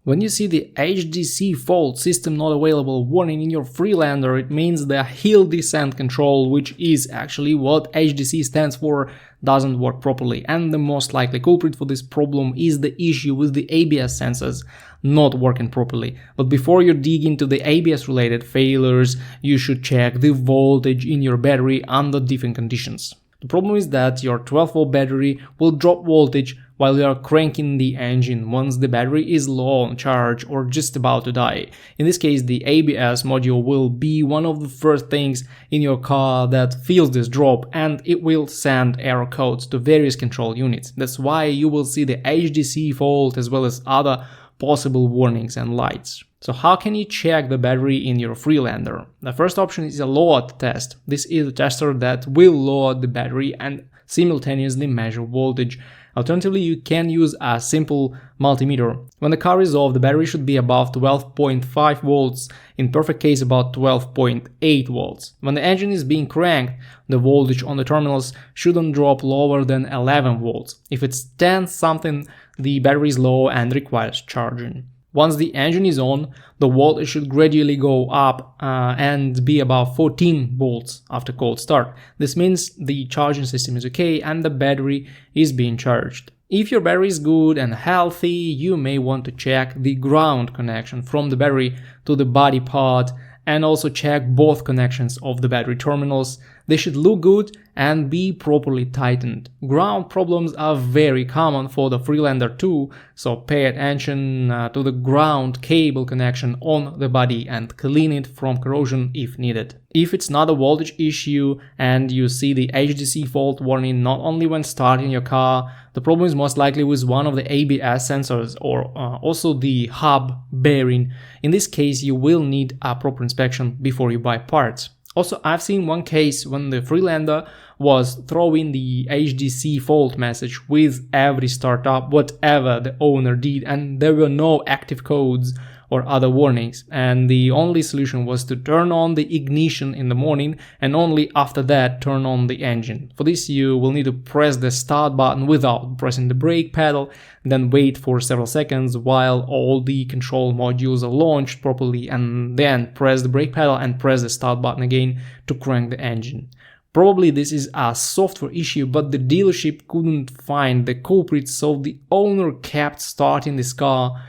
When you see the HDC Fault system not available warning in your Freelander, it means the hill descent control, which is actually what HDC stands for, doesn't work properly, and the most likely culprit for this problem is the issue with the ABS sensors not working properly. But before you dig into the ABS related failures, you should check the voltage in your battery under different conditions. The problem is that your 12-volt battery will drop voltage while you are cranking the engine once the battery is low on charge or just about to die. In this case, the ABS module will be one of the first things in your car that feels this drop, and it will send error codes to various control units. That's why you will see the HDC fault as well as other possible warnings and lights. So how can you check the battery in your Freelander? The first option is a load test. This is a tester that will load the battery and simultaneously measure voltage. Alternatively, you can use a simple multimeter. When the car is off, the battery should be above 12.5 volts, in perfect case about 12.8 volts. When the engine is being cranked, the voltage on the terminals shouldn't drop lower than 11 volts. If it's 10 something, the battery is low and requires charging. Once the engine is on, the voltage should gradually go up and be about 14 volts after cold start. This means the charging system is okay and the battery is being charged. If your battery is good and healthy, you may want to check the ground connection from the battery to the body part and also check both connections of the battery terminals. They should look good and be properly tightened. Ground problems are very common for the Freelander too, so pay attention to the ground cable connection on the body and clean it from corrosion if needed. If it's not a voltage issue and you see the HDC fault warning not only when starting your car, the problem is most likely with one of the ABS sensors or also the hub bearing. In this case, you will need a proper inspection before you buy parts. Also, I've seen one case when the Freelander was throwing the HDC fault message with every startup, whatever the owner did, and there were no active codes or other warnings, and the only solution was to turn on the ignition in the morning and only after that turn on the engine. For this, you will need to press the start button without pressing the brake pedal, then wait for several seconds while all the control modules are launched properly, and then press the brake pedal and press the start button again to crank the engine. Probably this is a software issue, but the dealership couldn't find the culprit, so the owner kept starting this car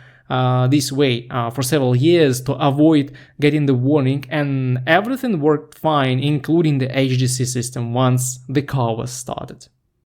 this way for several years to avoid getting the warning, and everything worked fine, including the HDC system once the car was started.